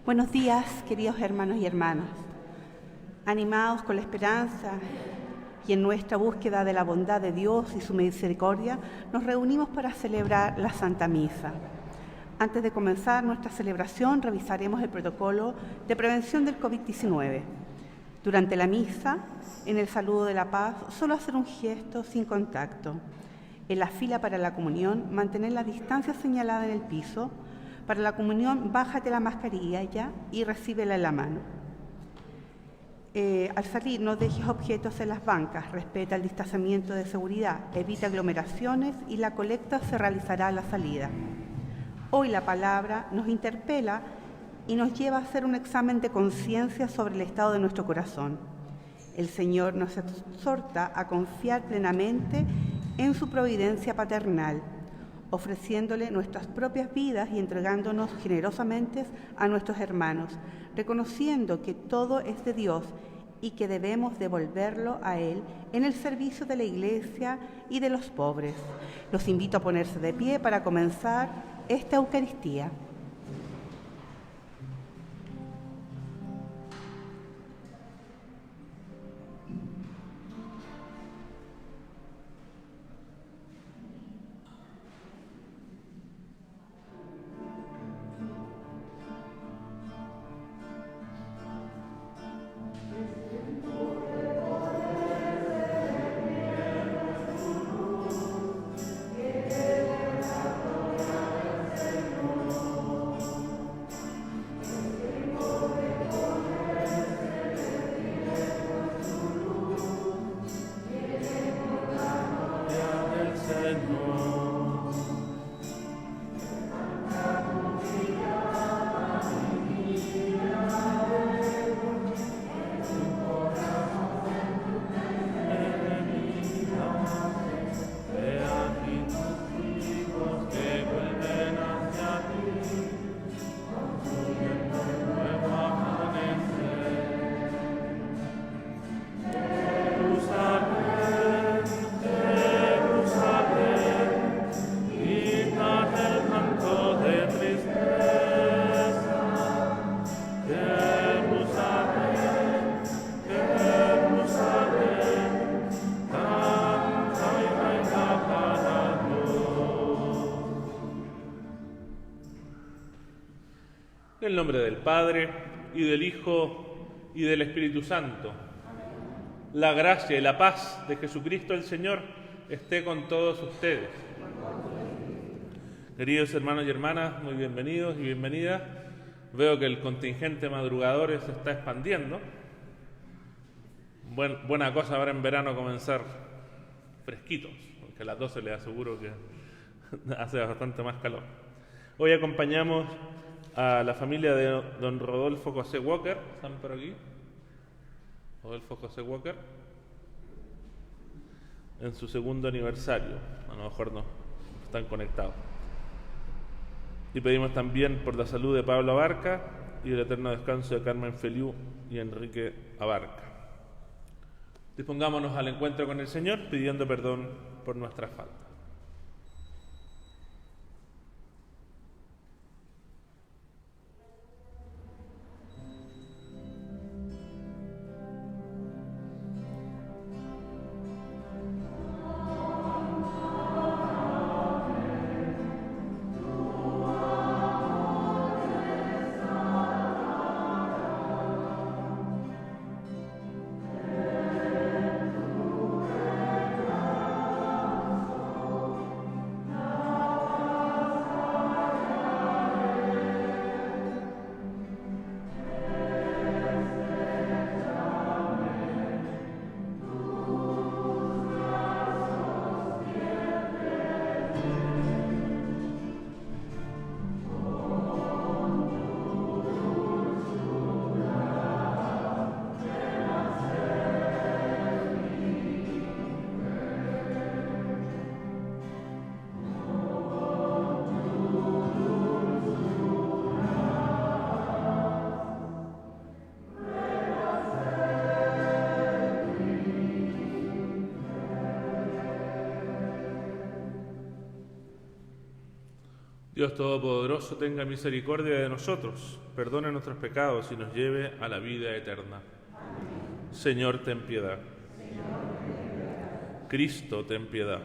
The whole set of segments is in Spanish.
Buenos días, queridos hermanos y hermanas. Animados con la esperanza y en nuestra búsqueda de la bondad de Dios y su misericordia, nos reunimos para celebrar la Santa Misa. Antes de comenzar nuestra celebración, revisaremos el protocolo de prevención del COVID-19. Durante la misa, en el saludo de la paz, solo hacer un gesto sin contacto. En la fila para la comunión, mantener la distancia señalada en el piso. Para la comunión, bájate la mascarilla ya y recíbela en la mano. Al salir, no dejes objetos en las bancas, respeta el distanciamiento de seguridad, evita aglomeraciones y la colecta se realizará a la salida. Hoy la palabra nos interpela y nos lleva a hacer un examen de conciencia sobre el estado de nuestro corazón. El Señor nos exhorta a confiar plenamente en su providencia paternal, ofreciéndole nuestras propias vidas y entregándonos generosamente a nuestros hermanos, reconociendo que todo es de Dios y que debemos devolverlo a Él en el servicio de la Iglesia y de los pobres. Los invito a ponerse de pie para comenzar esta Eucaristía. En el nombre del Padre, y del Hijo, y del Espíritu Santo. La gracia y la paz de Jesucristo el Señor esté con todos ustedes. Queridos hermanos y hermanas, muy bienvenidos y bienvenidas. Veo que el contingente de madrugadores se está expandiendo. Buena cosa ahora en verano comenzar fresquitos, porque a las 12 les aseguro que hace bastante más calor. Hoy acompañamos a la familia de don Rodolfo José Walker. ¿Están por aquí? Rodolfo José Walker, en su segundo aniversario. A lo mejor no están conectados. Y pedimos también por la salud de Pablo Abarca y el eterno descanso de Carmen Feliú y Enrique Abarca. Dispongámonos al encuentro con el Señor pidiendo perdón por nuestras faltas. Dios Todopoderoso tenga misericordia de nosotros, perdone nuestros pecados y nos lleve a la vida eterna. Señor, ten piedad. Cristo, ten piedad.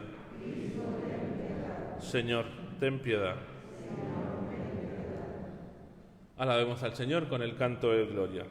Señor, ten piedad. Alabemos al Señor con el canto de gloria.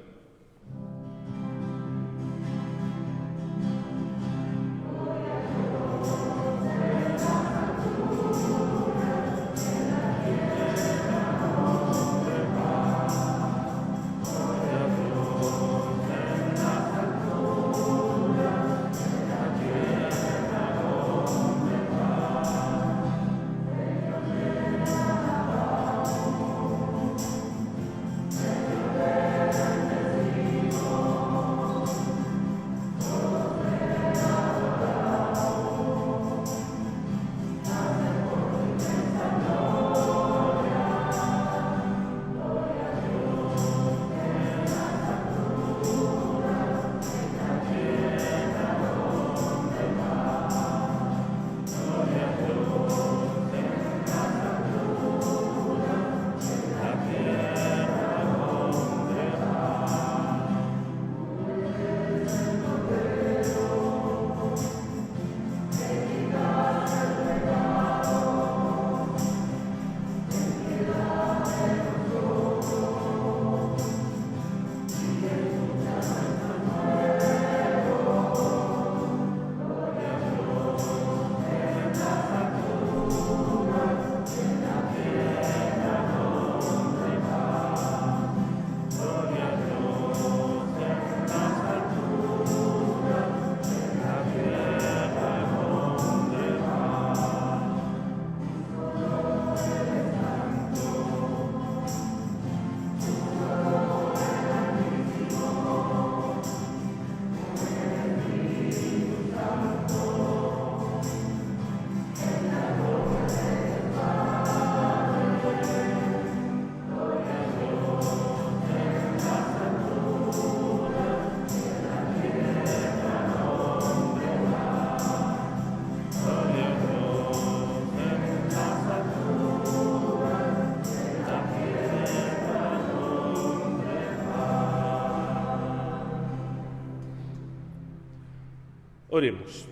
Oremos.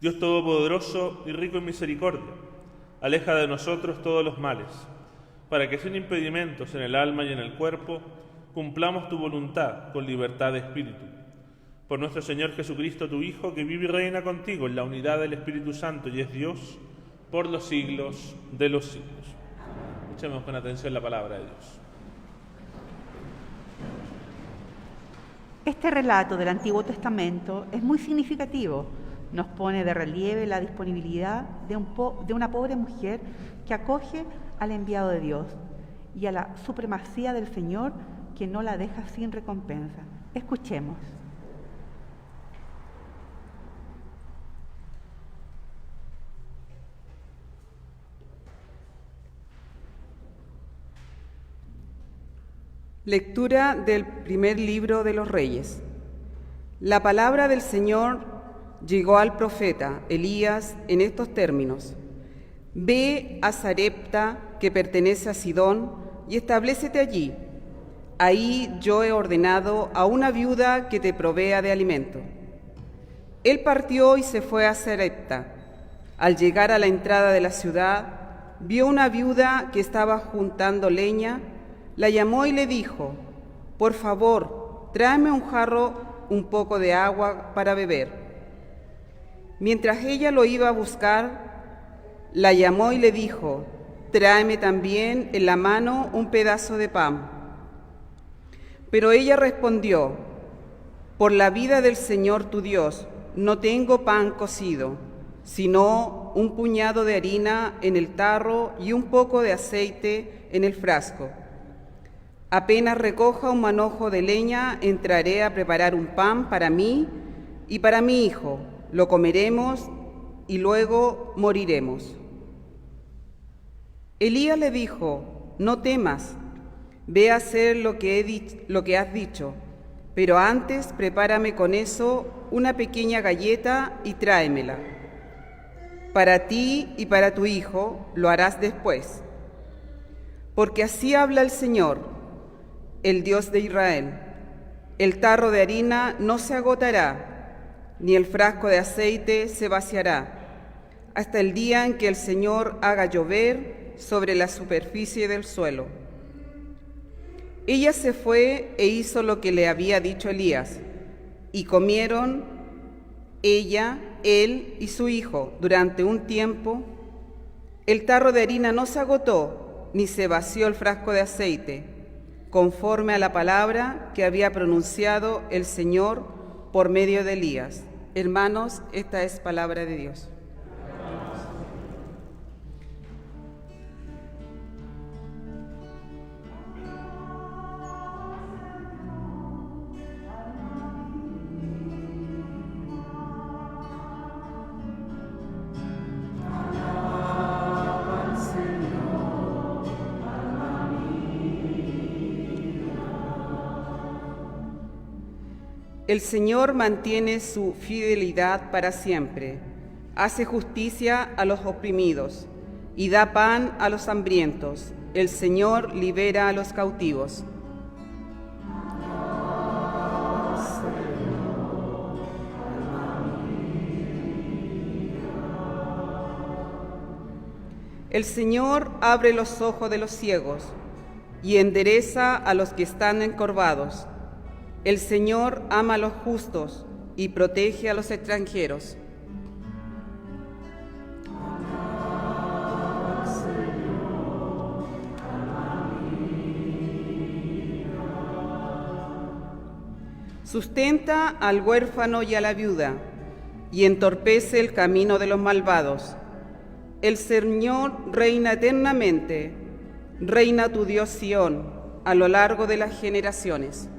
Dios Todopoderoso y rico en misericordia, aleja de nosotros todos los males, para que sin impedimentos en el alma y en el cuerpo, cumplamos tu voluntad con libertad de espíritu. Por nuestro Señor Jesucristo, tu Hijo, que vive y reina contigo en la unidad del Espíritu Santo y es Dios, por los siglos de los siglos. Escuchemos con atención la palabra de Dios. Este relato del Antiguo Testamento es muy significativo. Nos pone de relieve la disponibilidad de una pobre mujer que acoge al enviado de Dios y a la supremacía del Señor que no la deja sin recompensa. Escuchemos. Lectura del primer libro de los Reyes. La palabra del Señor llegó al profeta Elías en estos términos: Ve a Sarepta, que pertenece a Sidón, y establécete allí. Ahí yo he ordenado a una viuda que te provea de alimento. Él partió y se fue a Sarepta. Al llegar a la entrada de la ciudad, vio una viuda que estaba juntando leña. La llamó y le dijo: por favor, tráeme un jarro, un poco de agua para beber. Mientras ella lo iba a buscar, la llamó y le dijo: tráeme también en la mano un pedazo de pan. Pero ella respondió: por la vida del Señor tu Dios, no tengo pan cocido, sino un puñado de harina en el tarro y un poco de aceite en el frasco. Apenas recoja un manojo de leña, entraré a preparar un pan para mí y para mi hijo. Lo comeremos y luego moriremos. Elías le dijo: no temas, ve a hacer lo que has dicho, pero antes prepárame con eso una pequeña galleta y tráemela. Para ti y para tu hijo lo harás después. Porque así habla el Señor, el Dios de Israel: el tarro de harina no se agotará, ni el frasco de aceite se vaciará, hasta el día en que el Señor haga llover sobre la superficie del suelo. Ella se fue e hizo lo que le había dicho Elías, y comieron ella, él y su hijo durante un tiempo. El tarro de harina no se agotó, ni se vació el frasco de aceite, conforme a la palabra que había pronunciado el Señor por medio de Elías. Hermanos, esta es palabra de Dios. El Señor mantiene su fidelidad para siempre, hace justicia a los oprimidos y da pan a los hambrientos. El Señor libera a los cautivos. El Señor abre los ojos de los ciegos y endereza a los que están encorvados. El Señor ama a los justos y protege a los extranjeros. Sustenta al huérfano y a la viuda, y entorpece el camino de los malvados. El Señor reina eternamente, reina tu Dios Sión, a lo largo de las generaciones.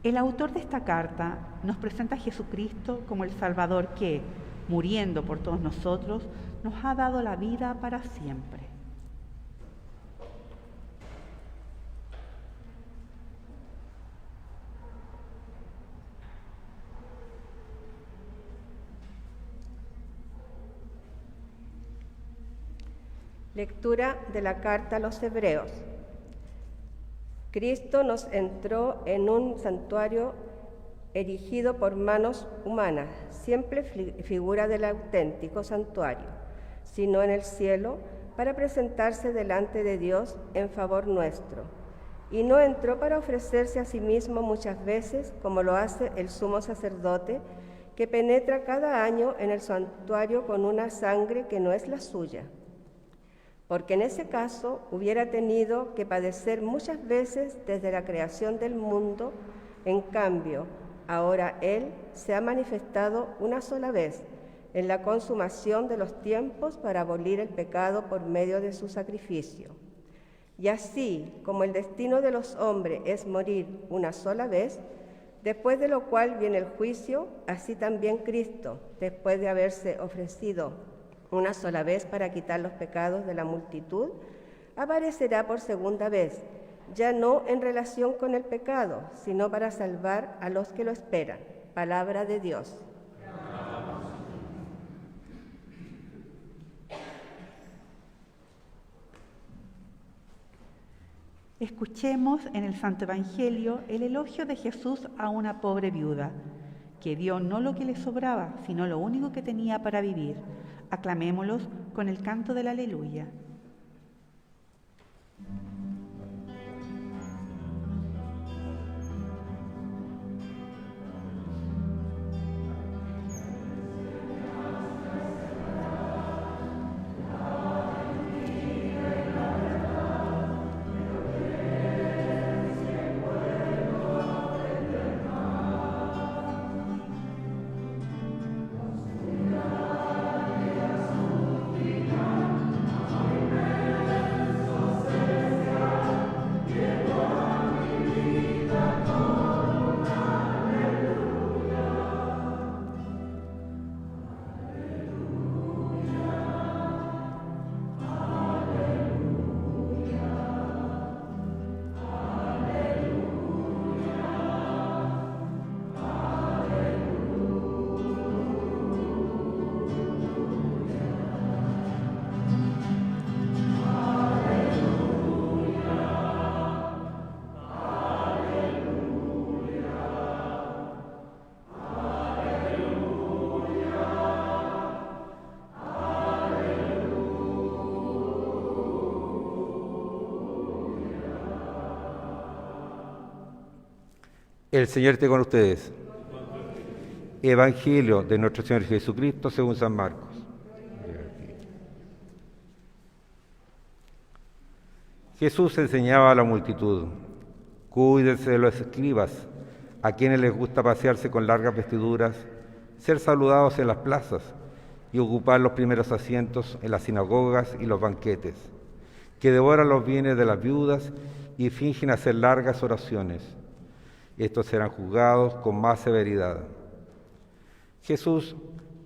El autor de esta carta nos presenta a Jesucristo como el Salvador que, muriendo por todos nosotros, nos ha dado la vida para siempre. Lectura de la carta a los Hebreos. Cristo nos entró en un santuario erigido por manos humanas, siempre figura del auténtico santuario, sino en el cielo, para presentarse delante de Dios en favor nuestro. Y no entró para ofrecerse a sí mismo muchas veces, como lo hace el sumo sacerdote, que penetra cada año en el santuario con una sangre que no es la suya. Porque en ese caso hubiera tenido que padecer muchas veces desde la creación del mundo. En cambio, ahora Él se ha manifestado una sola vez en la consumación de los tiempos para abolir el pecado por medio de su sacrificio. Y así como el destino de los hombres es morir una sola vez, después de lo cual viene el juicio, así también Cristo, después de haberse ofrecido una sola vez para quitar los pecados de la multitud, aparecerá por segunda vez, ya no en relación con el pecado, sino para salvar a los que lo esperan. Palabra de Dios. Escuchemos en el Santo Evangelio el elogio de Jesús a una pobre viuda, que dio no lo que le sobraba, sino lo único que tenía para vivir. Aclamémoslos con el canto del Aleluya. El Señor esté con ustedes. Evangelio de nuestro Señor Jesucristo según San Marcos. Jesús enseñaba a la multitud: cuídense de los escribas, a quienes les gusta pasearse con largas vestiduras, ser saludados en las plazas y ocupar los primeros asientos en las sinagogas y los banquetes, que devoran los bienes de las viudas y fingen hacer largas oraciones. Estos serán juzgados con más severidad. Jesús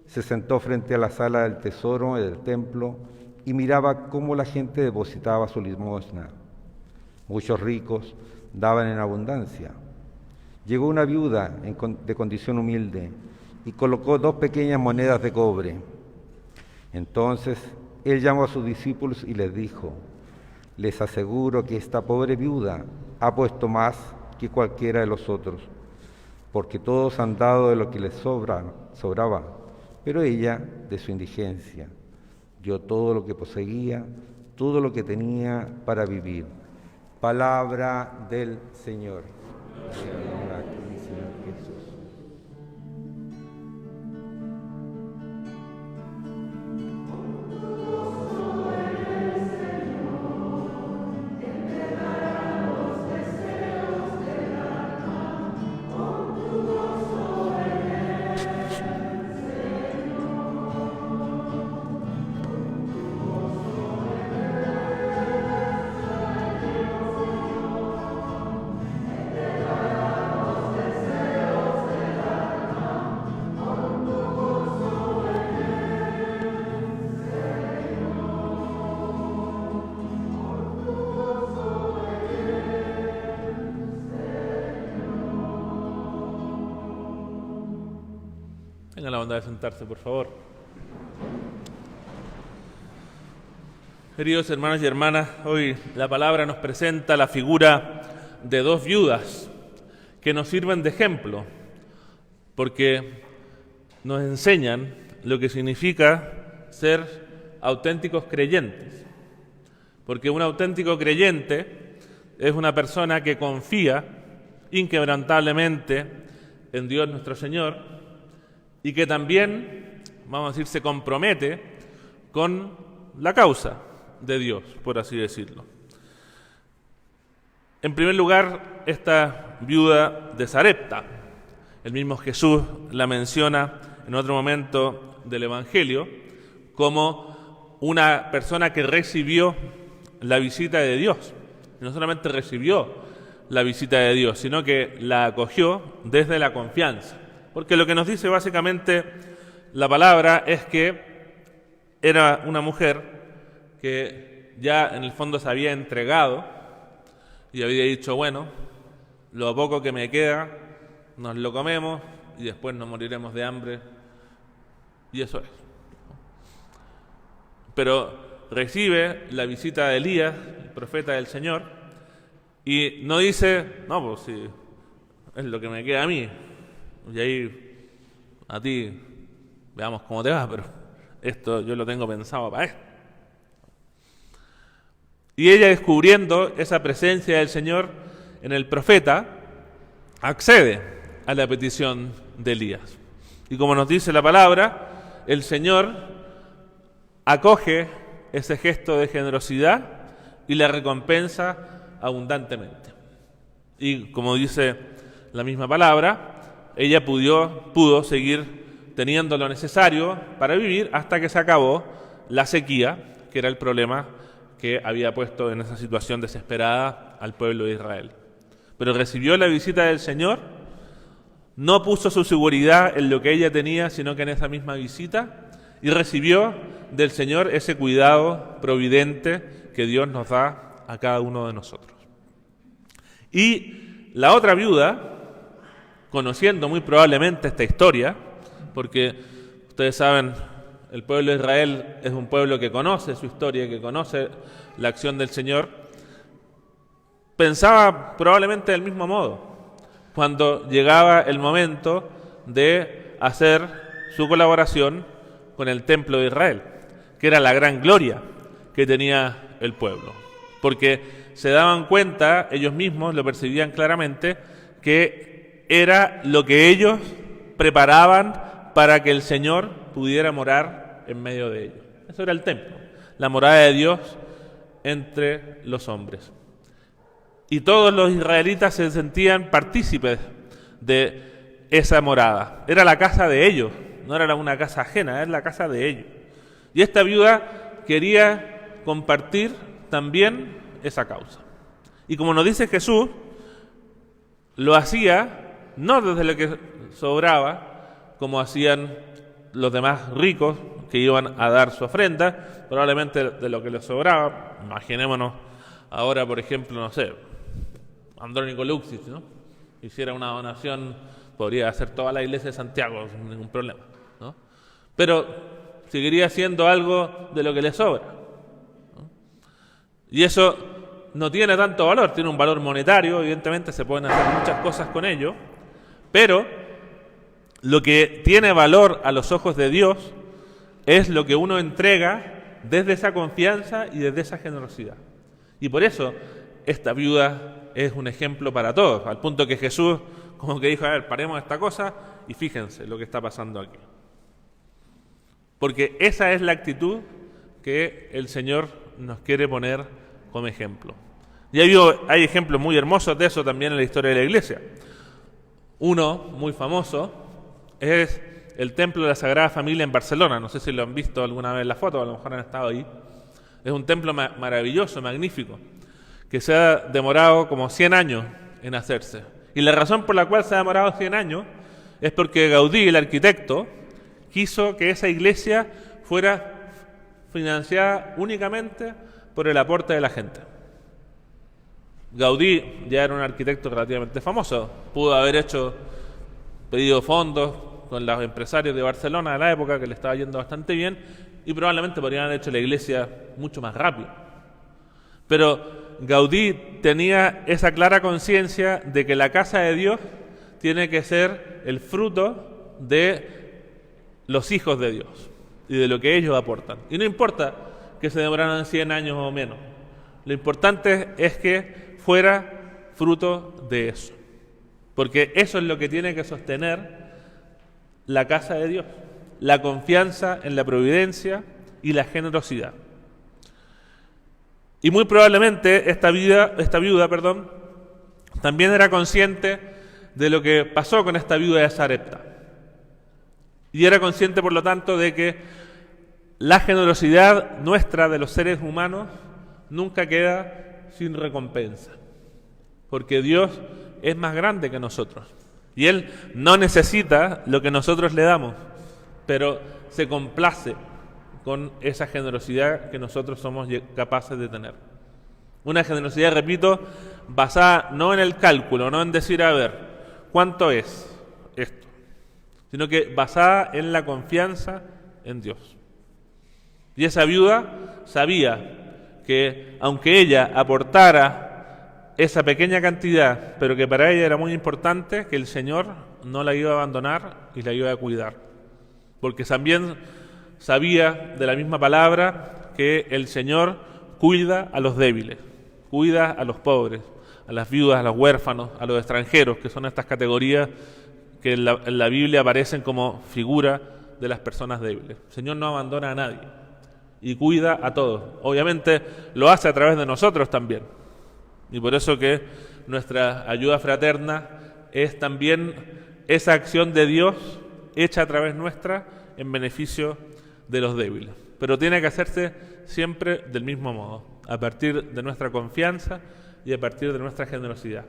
se sentó frente a la sala del tesoro del templo y miraba cómo la gente depositaba su limosna. Muchos ricos daban en abundancia. Llegó una viuda de condición humilde y colocó 2 pequeñas monedas de cobre. Entonces él llamó a sus discípulos y les dijo: les aseguro que esta pobre viuda ha puesto más que cualquiera de los otros, porque todos han dado de lo que les sobraba, pero ella, de su indigencia, dio todo lo que poseía, todo lo que tenía para vivir. Palabra del Señor. Señor Jesús. Tengan la bondad de sentarse, por favor. Queridos hermanos y hermanas, hoy la palabra nos presenta la figura de 2 viudas que nos sirven de ejemplo, porque nos enseñan lo que significa ser auténticos creyentes. Porque un auténtico creyente es una persona que confía inquebrantablemente en Dios nuestro Señor y que también, vamos a decir, se compromete con la causa de Dios, por así decirlo. En primer lugar, esta viuda de Sarepta, el mismo Jesús la menciona en otro momento del Evangelio como una persona que recibió la visita de Dios. Y no solamente recibió la visita de Dios, sino que la acogió desde la confianza. Porque lo que nos dice básicamente la palabra es que era una mujer que ya en el fondo se había entregado y había dicho: bueno, lo poco que me queda nos lo comemos y después nos moriremos de hambre, y eso es. Pero recibe la visita de Elías, el profeta del Señor, y no dice: no, pues si es lo que me queda a mí, y ahí a ti veamos cómo te va, pero esto yo lo tengo pensado para esto. Y ella, descubriendo esa presencia del Señor en el profeta, accede a la petición de Elías. Y como nos dice la palabra, el Señor acoge ese gesto de generosidad y la recompensa abundantemente. Y como dice la misma palabra, ella pudo seguir teniendo lo necesario para vivir hasta que se acabó la sequía, que era el problema que había puesto en esa situación desesperada al pueblo de Israel. Pero recibió la visita del Señor, no puso su seguridad en lo que ella tenía, sino que en esa misma visita, y recibió del Señor ese cuidado providente que Dios nos da a cada uno de nosotros. Y la otra viuda, conociendo muy probablemente esta historia, porque ustedes saben, el pueblo de Israel es un pueblo que conoce su historia, que conoce la acción del Señor, pensaba probablemente del mismo modo, cuando llegaba el momento de hacer su colaboración con el templo de Israel, que era la gran gloria que tenía el pueblo, porque se daban cuenta, ellos mismos lo percibían claramente, que era lo que ellos preparaban para que el Señor pudiera morar en medio de ellos. Eso era el templo, la morada de Dios entre los hombres. Y todos los israelitas se sentían partícipes de esa morada. Era la casa de ellos, no era una casa ajena, era la casa de ellos. Y esta viuda quería compartir también esa causa. Y como nos dice Jesús, lo hacía no desde lo que sobraba, como hacían los demás ricos que iban a dar su ofrenda, probablemente de lo que les sobraba. Imaginémonos ahora, por ejemplo, no sé, Andrónico Luxis, ¿no? Hiciera una donación, podría hacer toda la iglesia de Santiago sin ningún problema, ¿no? Pero seguiría siendo algo de lo que le sobra, ¿no? Y eso no tiene tanto valor, tiene un valor monetario, evidentemente se pueden hacer muchas cosas con ello, pero lo que tiene valor a los ojos de Dios es lo que uno entrega desde esa confianza y desde esa generosidad. Y por eso esta viuda es un ejemplo para todos, al punto que Jesús como que dijo, a ver, paremos esta cosa y fíjense lo que está pasando aquí. Porque esa es la actitud que el Señor nos quiere poner como ejemplo. Y hay ejemplos muy hermosos de eso también en la historia de la Iglesia. Uno muy famoso es el Templo de la Sagrada Familia en Barcelona. No sé si lo han visto alguna vez en la foto, a lo mejor han estado ahí. Es un templo maravilloso, magnífico, que se ha demorado como 100 años en hacerse. Y la razón por la cual se ha demorado 100 años es porque Gaudí, el arquitecto, quiso que esa iglesia fuera financiada únicamente por el aporte de la gente. Gaudí ya era un arquitecto relativamente famoso, pudo haber pedido fondos con los empresarios de Barcelona de la época, que le estaba yendo bastante bien, y probablemente podrían haber hecho la iglesia mucho más rápido. Pero Gaudí tenía esa clara conciencia de que la casa de Dios tiene que ser el fruto de los hijos de Dios y de lo que ellos aportan. Y no importa que se demoraran 100 años o menos, lo importante es que fuera fruto de eso, porque eso es lo que tiene que sostener la casa de Dios, la confianza en la providencia y la generosidad. Y muy probablemente esta viuda, también era consciente de lo que pasó con esta viuda de Sarepta. Y era consciente, por lo tanto, de que la generosidad nuestra de los seres humanos nunca queda sin recompensa. Porque Dios es más grande que nosotros. Y Él no necesita lo que nosotros le damos, pero se complace con esa generosidad que nosotros somos capaces de tener. Una generosidad, repito, basada no en el cálculo, no en decir, a ver, ¿cuánto es esto? Sino que basada en la confianza en Dios. Y esa viuda sabía que aunque ella aportara esa pequeña cantidad, pero que para ella era muy importante, que el Señor no la iba a abandonar y la iba a cuidar. Porque también sabía de la misma palabra que el Señor cuida a los débiles, cuida a los pobres, a las viudas, a los huérfanos, a los extranjeros, que son estas categorías que en la Biblia aparecen como figura de las personas débiles. El Señor no abandona a nadie y cuida a todos. Obviamente lo hace a través de nosotros también. Y por eso que nuestra ayuda fraterna es también esa acción de Dios hecha a través nuestra en beneficio de los débiles. Pero tiene que hacerse siempre del mismo modo, a partir de nuestra confianza y a partir de nuestra generosidad.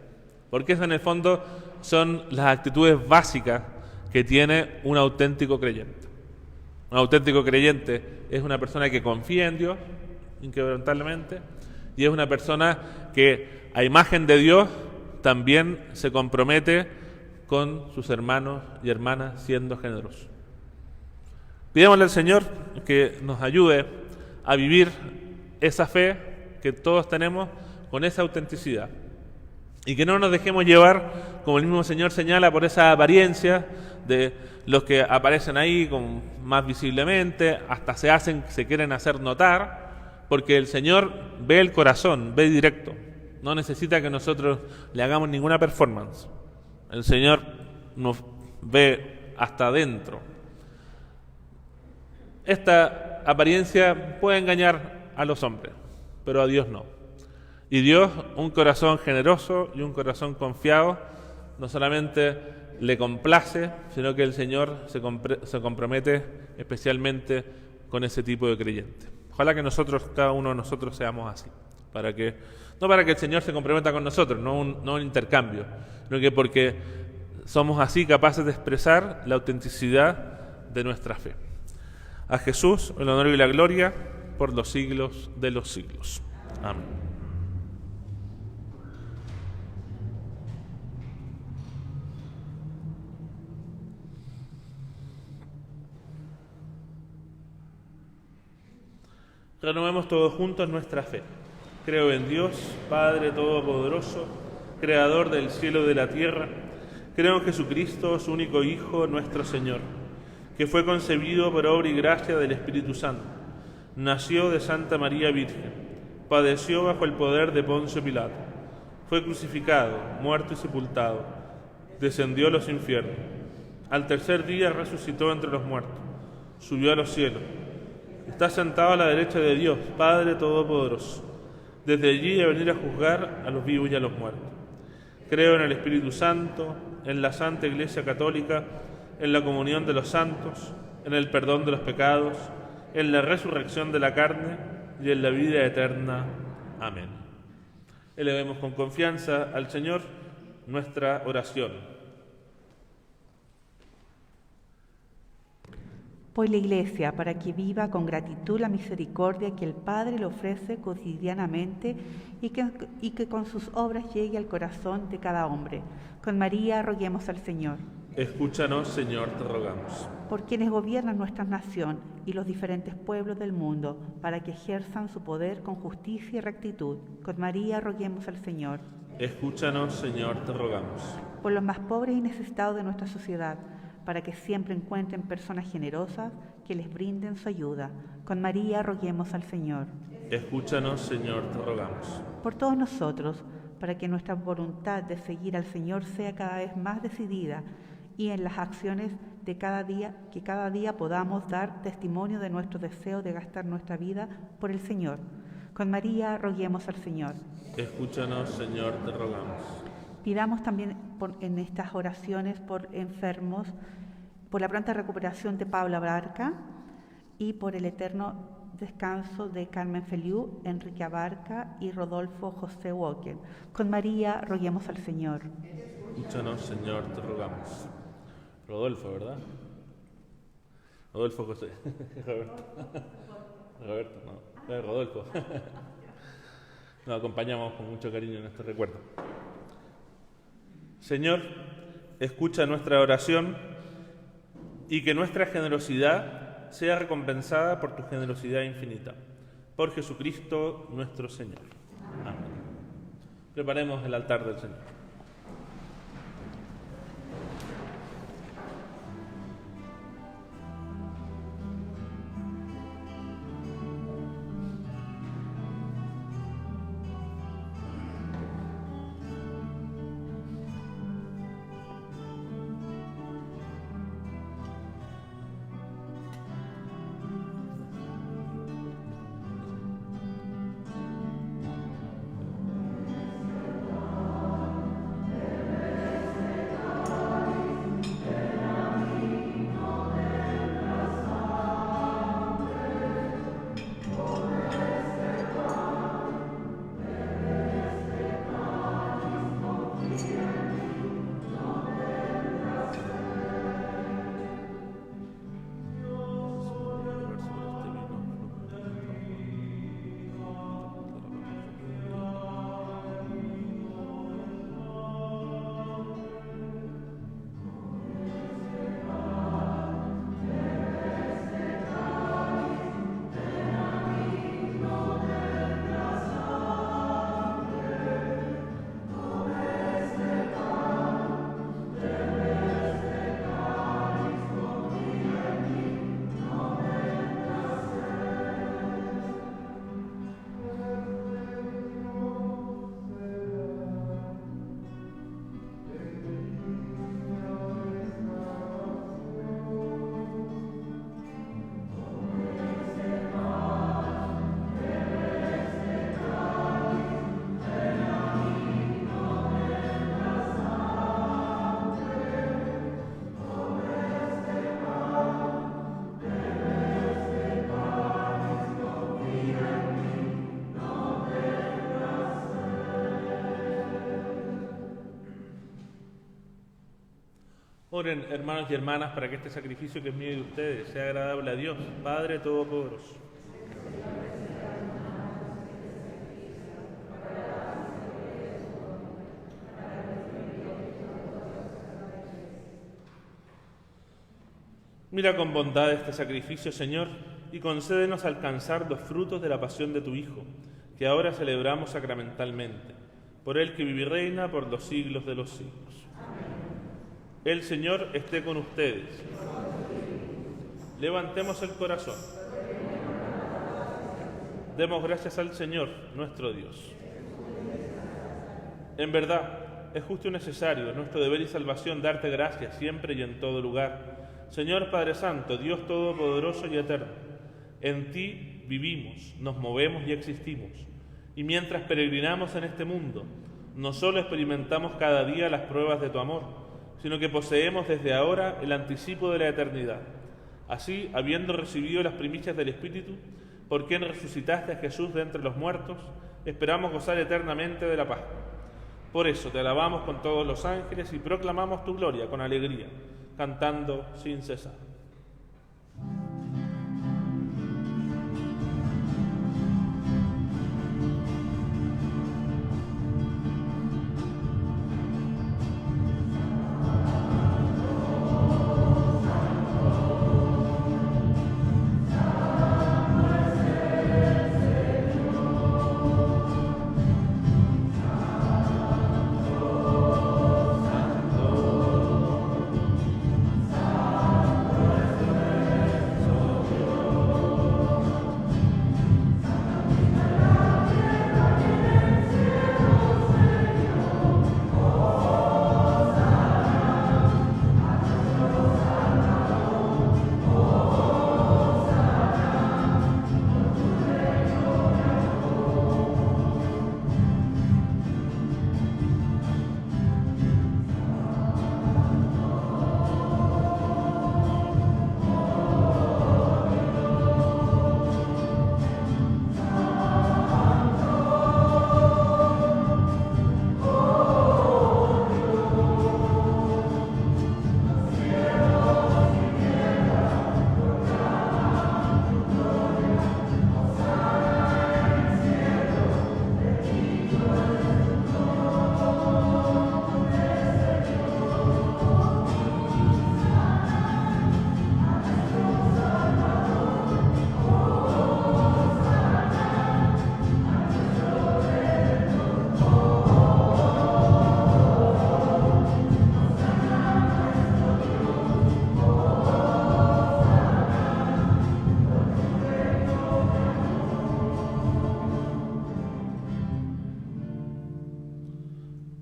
Porque eso en el fondo son las actitudes básicas que tiene un auténtico creyente. Un auténtico creyente es una persona que confía en Dios inquebrantablemente y es una persona que a imagen de Dios también se compromete con sus hermanos y hermanas siendo generosos. Pidámosle al Señor que nos ayude a vivir esa fe que todos tenemos con esa autenticidad y que no nos dejemos llevar, como el mismo Señor señala, por esa apariencia de los que aparecen ahí más visiblemente, hasta se quieren hacer notar, porque el Señor ve el corazón, ve directo, no necesita que nosotros le hagamos ninguna performance. El Señor nos ve hasta adentro. Esta apariencia puede engañar a los hombres, pero a Dios no. Y Dios, un corazón generoso y un corazón confiado, no solamente le complace, sino que el Señor se compromete especialmente con ese tipo de creyente. Ojalá que nosotros, cada uno de nosotros, seamos así, no para que el Señor se comprometa con nosotros, no un intercambio, sino que porque somos así capaces de expresar la autenticidad de nuestra fe. A Jesús el honor y la gloria por los siglos de los siglos. Amén. Renovemos todos juntos nuestra fe. Creo en Dios, Padre Todopoderoso, Creador del cielo y de la tierra. Creo en Jesucristo, su único Hijo, nuestro Señor, que fue concebido por obra y gracia del Espíritu Santo. Nació de Santa María Virgen, padeció bajo el poder de Poncio Pilato, fue crucificado, muerto y sepultado, descendió a los infiernos. Al tercer día resucitó entre los muertos, subió a los cielos. Está sentado a la derecha de Dios, Padre Todopoderoso. Desde allí a venir a juzgar a los vivos y a los muertos. Creo en el Espíritu Santo, en la Santa Iglesia Católica, en la comunión de los santos, en el perdón de los pecados, en la resurrección de la carne y en la vida eterna. Amén. Elevemos con confianza al Señor nuestra oración. Por la Iglesia, para que viva con gratitud la misericordia que el Padre le ofrece cotidianamente y que con sus obras llegue al corazón de cada hombre. Con María roguemos al Señor. Escúchanos, Señor, te rogamos. Por quienes gobiernan nuestra nación y los diferentes pueblos del mundo, para que ejerzan su poder con justicia y rectitud. Con María roguemos al Señor. Escúchanos, Señor, te rogamos. Por los más pobres y necesitados de nuestra sociedad, para que siempre encuentren personas generosas que les brinden su ayuda. Con María roguemos al Señor. Escúchanos, Señor, te rogamos. Por todos nosotros, para que nuestra voluntad de seguir al Señor sea cada vez más decidida y en las acciones de cada día podamos dar testimonio de nuestro deseo de gastar nuestra vida por el Señor. Con María roguemos al Señor. Escúchanos, Señor, te rogamos. Pidamos también en estas oraciones por enfermos, por la pronta recuperación de Paula Abarca y por el eterno descanso de Carmen Feliu, Enrique Abarca y Rodolfo José Walker. Con María roguemos al Señor. Escúchanos, Señor, te rogamos. Rodolfo, ¿verdad? Rodolfo José. Roberto, no. Rodolfo. Nos acompañamos con mucho cariño en este recuerdo. Señor, escucha nuestra oración y que nuestra generosidad sea recompensada por tu generosidad infinita. Por Jesucristo nuestro Señor. Amén. Preparemos el altar del Señor. Oren, hermanos y hermanas, para que este sacrificio que es mío y de ustedes sea agradable a Dios, Padre Todopoderoso. Mira con bondad este sacrificio, Señor, y concédenos alcanzar los frutos de la pasión de tu Hijo, que ahora celebramos sacramentalmente, por él que vive y reina por los siglos de los siglos. El Señor esté con ustedes. Levantemos el corazón. Demos gracias al Señor, nuestro Dios. En verdad, es justo y necesario, nuestro deber y salvación, darte gracias siempre y en todo lugar. Señor Padre Santo, Dios Todopoderoso y Eterno, en ti vivimos, nos movemos y existimos. Y mientras peregrinamos en este mundo, no solo experimentamos cada día las pruebas de tu amor, sino que poseemos desde ahora el anticipo de la eternidad. Así, habiendo recibido las primicias del Espíritu, por quien resucitaste a Jesús de entre los muertos, esperamos gozar eternamente de la Pascua. Por eso te alabamos con todos los ángeles y proclamamos tu gloria con alegría, cantando sin cesar.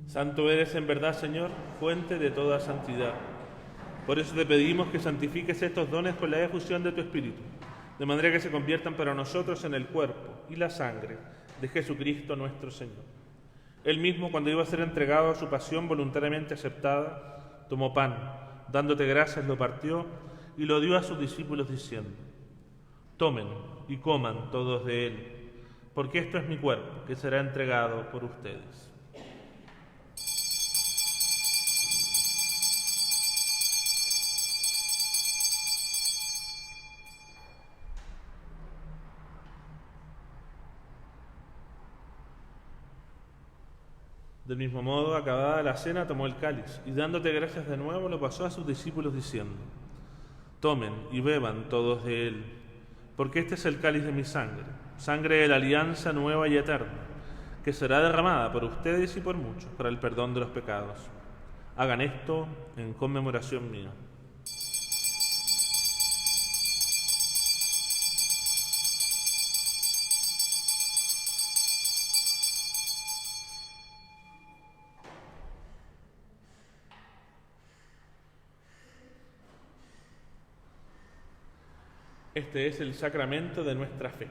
Santo eres en verdad, Señor, fuente de toda santidad. Por eso te pedimos que santifiques estos dones con la efusión de tu Espíritu, de manera que se conviertan para nosotros en el cuerpo y la sangre de Jesucristo nuestro Señor. Él mismo, cuando iba a ser entregado a su pasión voluntariamente aceptada, tomó pan, dándote gracias, lo partió y lo dio a sus discípulos diciendo: tomen y coman todos de él, porque esto es mi cuerpo, que será entregado por ustedes. Del mismo modo, acabada la cena, tomó el cáliz y dándote gracias de nuevo, lo pasó a sus discípulos diciendo: tomen y beban todos de él, porque este es el cáliz de mi sangre, sangre de la alianza nueva y eterna, que será derramada por ustedes y por muchos para el perdón de los pecados. Hagan esto en conmemoración mía. Este es el sacramento de nuestra fe.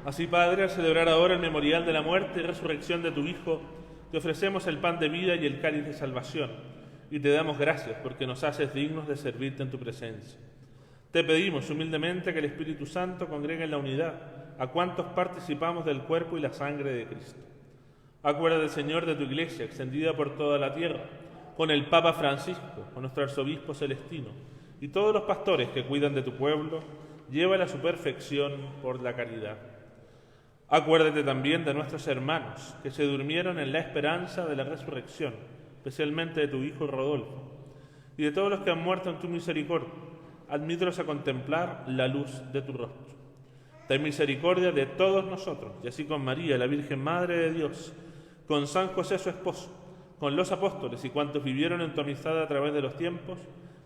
Así, Padre, al celebrar ahora el memorial de la muerte y resurrección de tu Hijo, te ofrecemos el pan de vida y el cáliz de salvación, y te damos gracias porque nos haces dignos de servirte en tu presencia. Te pedimos humildemente que el Espíritu Santo congregue en la unidad a cuantos participamos del cuerpo y la sangre de Cristo. Acuérdate, Señor, de tu Iglesia, extendida por toda la tierra, con el Papa Francisco, con nuestro Arzobispo Celestino, y todos los pastores que cuidan de tu pueblo, llévala a su perfección por la caridad. Acuérdate también de nuestros hermanos, que se durmieron en la esperanza de la resurrección, especialmente de tu Hijo Rodolfo, y de todos los que han muerto en tu misericordia. Admítelos a contemplar la luz de tu rostro. Ten misericordia de todos nosotros, y así con María, la Virgen Madre de Dios, con San José su esposo, con los apóstoles y cuantos vivieron en tu amistad a través de los tiempos,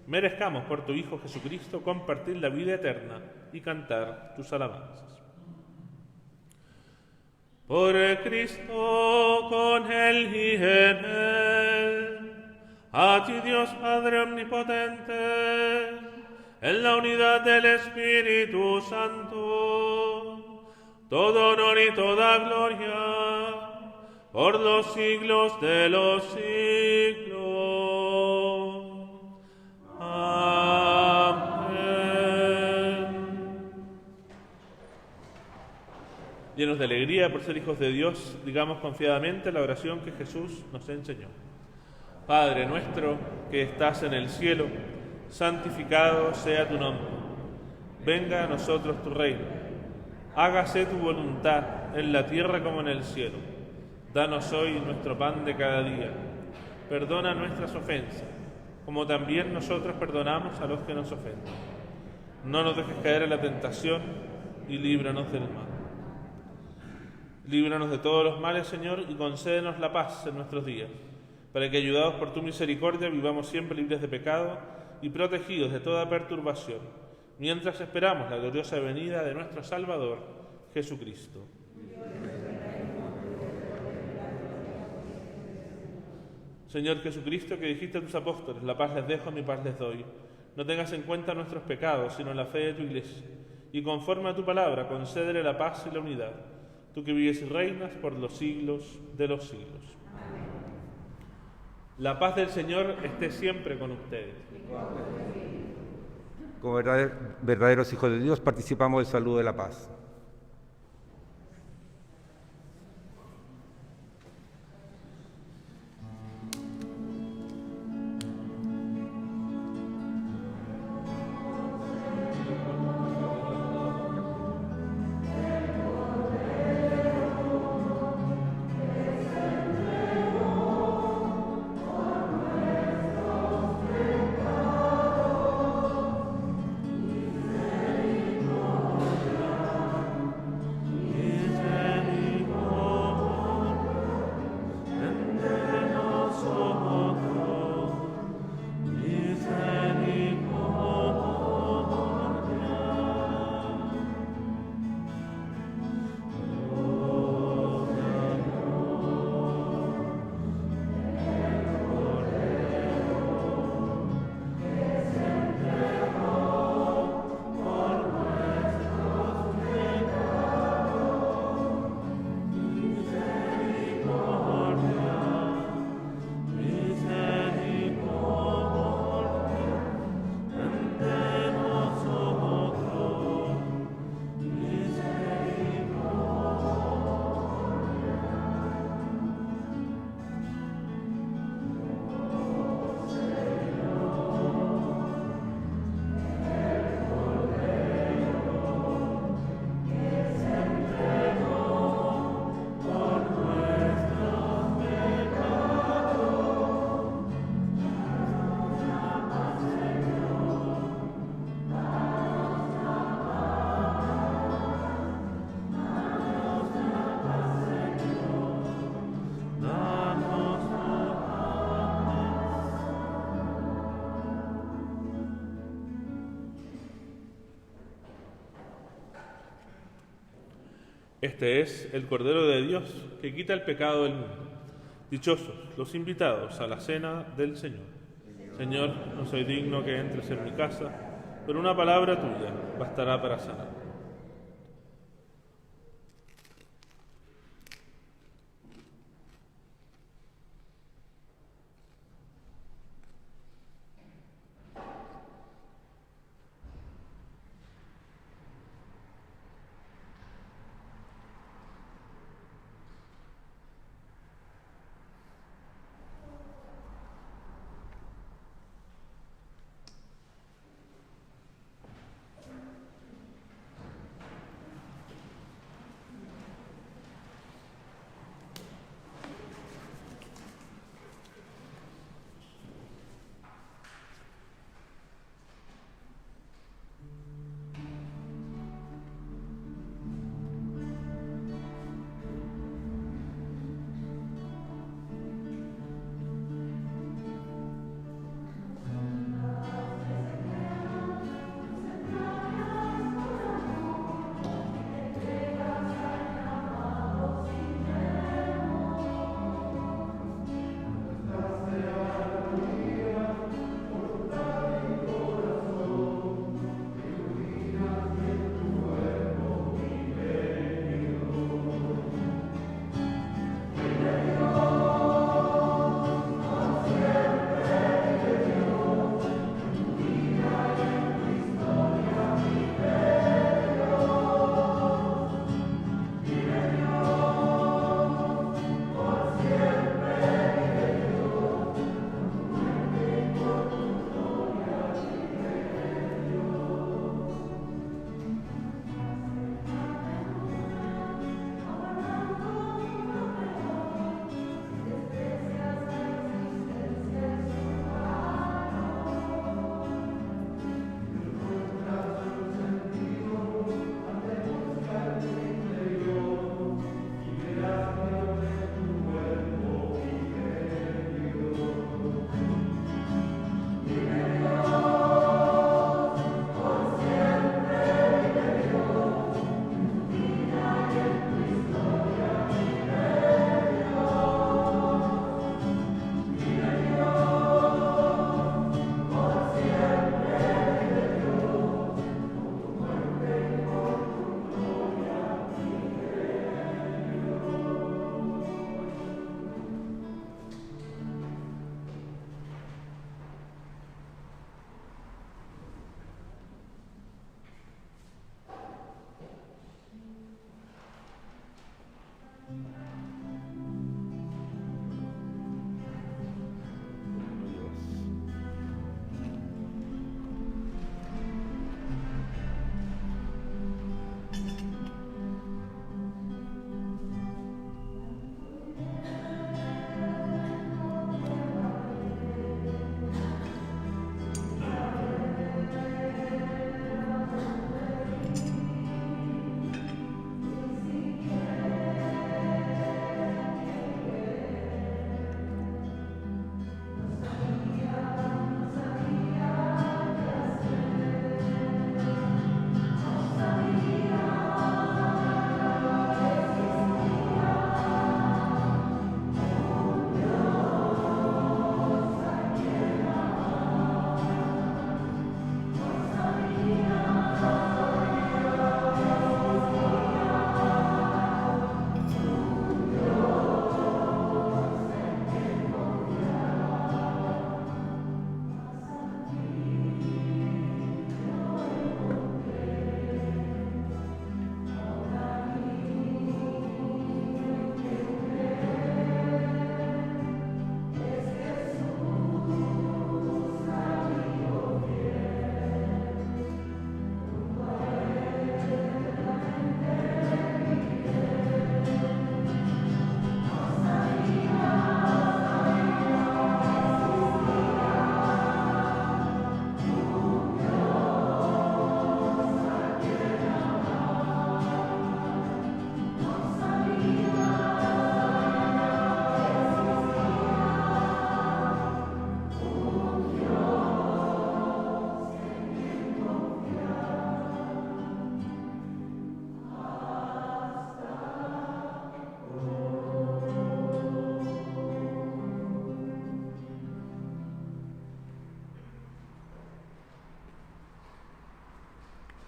merezcamos por tu Hijo Jesucristo compartir la vida eterna y cantar tus alabanzas. Por Cristo, con Él y en Él, a ti Dios Padre Omnipotente, en la unidad del Espíritu Santo, todo honor y toda gloria, por los siglos de los siglos. Llenos de alegría por ser hijos de Dios, digamos confiadamente la oración que Jesús nos enseñó. Padre nuestro que estás en el cielo, santificado sea tu nombre. Venga a nosotros tu reino. Hágase tu voluntad en la tierra como en el cielo. Danos hoy nuestro pan de cada día. Perdona nuestras ofensas, como también nosotros perdonamos a los que nos ofenden. No nos dejes caer en la tentación y líbranos del mal. Líbranos de todos los males, Señor, y concédenos la paz en nuestros días, para que, ayudados por tu misericordia, vivamos siempre libres de pecado y protegidos de toda perturbación, mientras esperamos la gloriosa venida de nuestro Salvador, Jesucristo. Señor Jesucristo, que dijiste a tus apóstoles, la paz les dejo, mi paz les doy, no tengas en cuenta nuestros pecados, sino la fe de tu Iglesia, y conforme a tu palabra, concédele la paz y la unidad, tú que vives y reinas por los siglos de los siglos. Amén. La paz del Señor esté siempre con ustedes. Como verdaderos hijos de Dios, participamos del saludo de la paz. Este es el Cordero de Dios que quita el pecado del mundo. Dichosos los invitados a la cena del Señor. Señor, no soy digno que entres en mi casa, pero una palabra tuya bastará para sanar.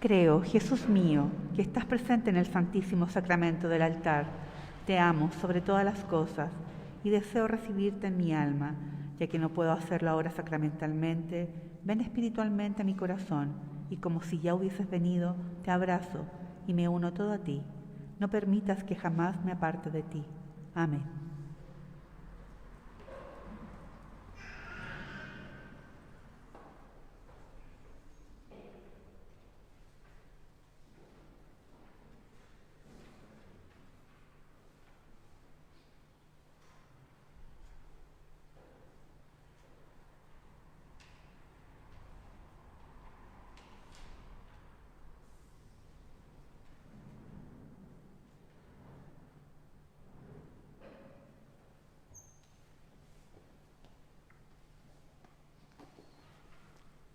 Creo, Jesús mío, que estás presente en el Santísimo Sacramento del altar. Te amo sobre todas las cosas y deseo recibirte en mi alma, ya que no puedo hacerlo ahora sacramentalmente. Ven espiritualmente a mi corazón y como si ya hubieses venido, te abrazo y me uno todo a ti. No permitas que jamás me aparte de ti. Amén.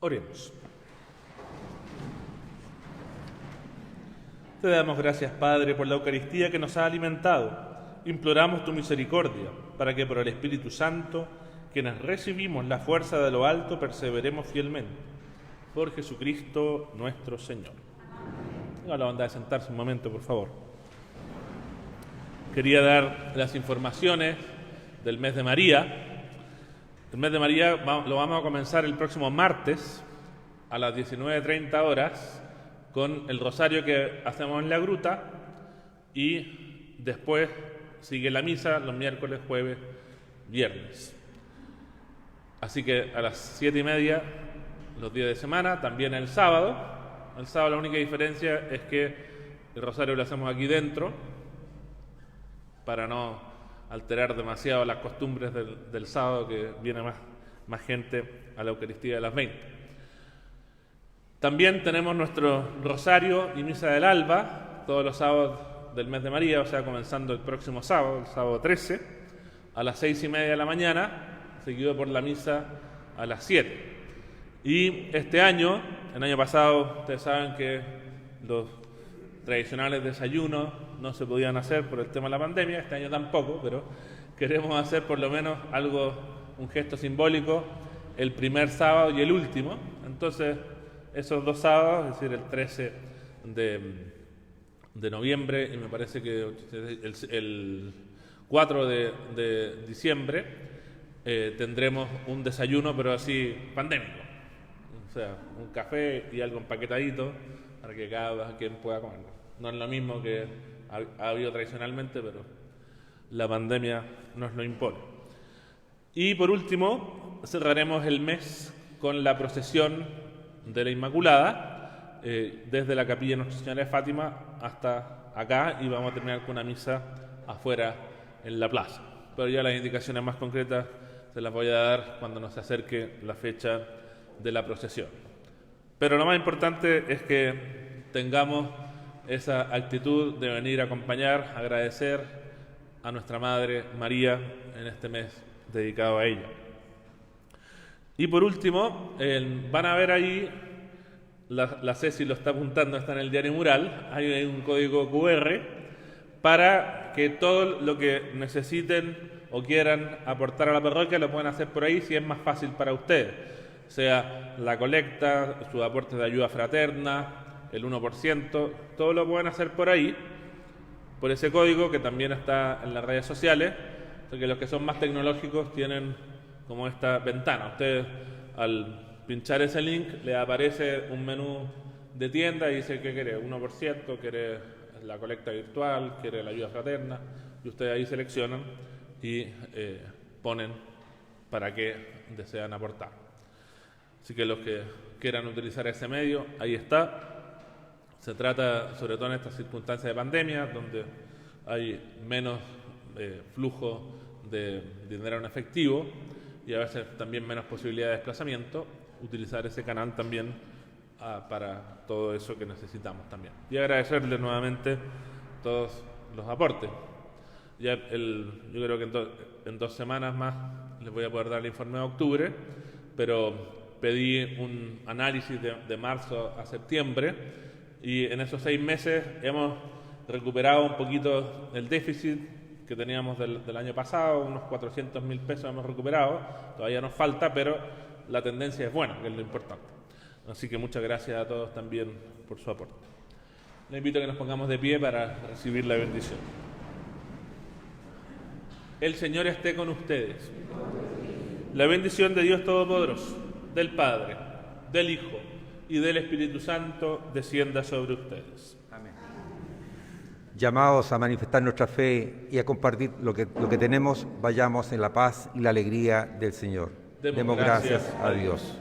Oremos. Te damos gracias, Padre, por la Eucaristía que nos ha alimentado. Imploramos tu misericordia, para que por el Espíritu Santo, quienes recibimos la fuerza de lo alto, perseveremos fielmente. Por Jesucristo nuestro Señor. Tenga la bondad de sentarse un momento, por favor. Quería dar las informaciones del mes de María. El mes de María lo vamos a comenzar el próximo martes a las 19:30 horas con el rosario que hacemos en la gruta y después sigue la misa los miércoles, jueves, viernes. Así que a las 7:30 los días de semana, también el sábado. El sábado la única diferencia es que el rosario lo hacemos aquí dentro para no alterar demasiado las costumbres del sábado, que viene más gente a la Eucaristía de las 20. También tenemos nuestro rosario y misa del alba, todos los sábados del mes de María, o sea, comenzando el próximo sábado, el sábado 13, a las 6:30 de la mañana, seguido por la misa a las 7. Y este año, el año pasado, ustedes saben que los tradicionales desayunos no se podían hacer por el tema de la pandemia, este año tampoco, pero queremos hacer por lo menos algo, un gesto simbólico, el primer sábado y el último. Entonces, esos dos sábados, es decir, el 13 de noviembre y me parece que el 4 de diciembre, tendremos un desayuno, pero así pandémico. O sea, un café y algo empaquetadito para que cada quien pueda comer. No es lo mismo que ha habido tradicionalmente, pero la pandemia nos lo impone. Y por último, cerraremos el mes con la procesión de la Inmaculada, desde la capilla de Nuestra Señora de Fátima hasta acá, y vamos a terminar con una misa afuera en la plaza. Pero ya las indicaciones más concretas se las voy a dar cuando nos acerque la fecha de la procesión. Pero lo más importante es que tengamos esa actitud de venir a acompañar, agradecer a nuestra Madre María en este mes dedicado a ella. Y por último, van a ver ahí, la Ceci lo está apuntando, está en el diario mural, hay un código QR para que todo lo que necesiten o quieran aportar a la parroquia lo pueden hacer por ahí si es más fácil para ustedes, sea la colecta, sus aportes de ayuda fraterna, el 1%, todo lo pueden hacer por ahí, por ese código que también está en las redes sociales, porque los que son más tecnológicos tienen como esta ventana. Ustedes al pinchar ese link le aparece un menú de tienda y dice qué quiere, 1%, quiere la colecta virtual, quiere la ayuda fraterna, y ustedes ahí seleccionan y ponen para qué desean aportar. Así que los que quieran utilizar ese medio, ahí está. Se trata, sobre todo en estas circunstancias de pandemia, donde hay menos flujo de dinero en efectivo y a veces también menos posibilidad de desplazamiento, utilizar ese canal también para todo eso que necesitamos también. Y agradecerles nuevamente todos los aportes. Ya yo creo que en 2 semanas más les voy a poder dar el informe de octubre, pero pedí un análisis de marzo a septiembre y en esos 6 meses hemos recuperado un poquito el déficit que teníamos del año pasado, unos 400.000 pesos hemos recuperado, todavía nos falta, pero la tendencia es buena, que es lo importante. Así que muchas gracias a todos también por su aporte. Les invito a que nos pongamos de pie para recibir la bendición. El Señor esté con ustedes. La bendición de Dios Todopoderoso, del Padre, del Hijo y del Espíritu Santo descienda sobre ustedes. Amén. Llamados a manifestar nuestra fe y a compartir lo que tenemos, vayamos en la paz y la alegría del Señor. Demos gracias a Dios.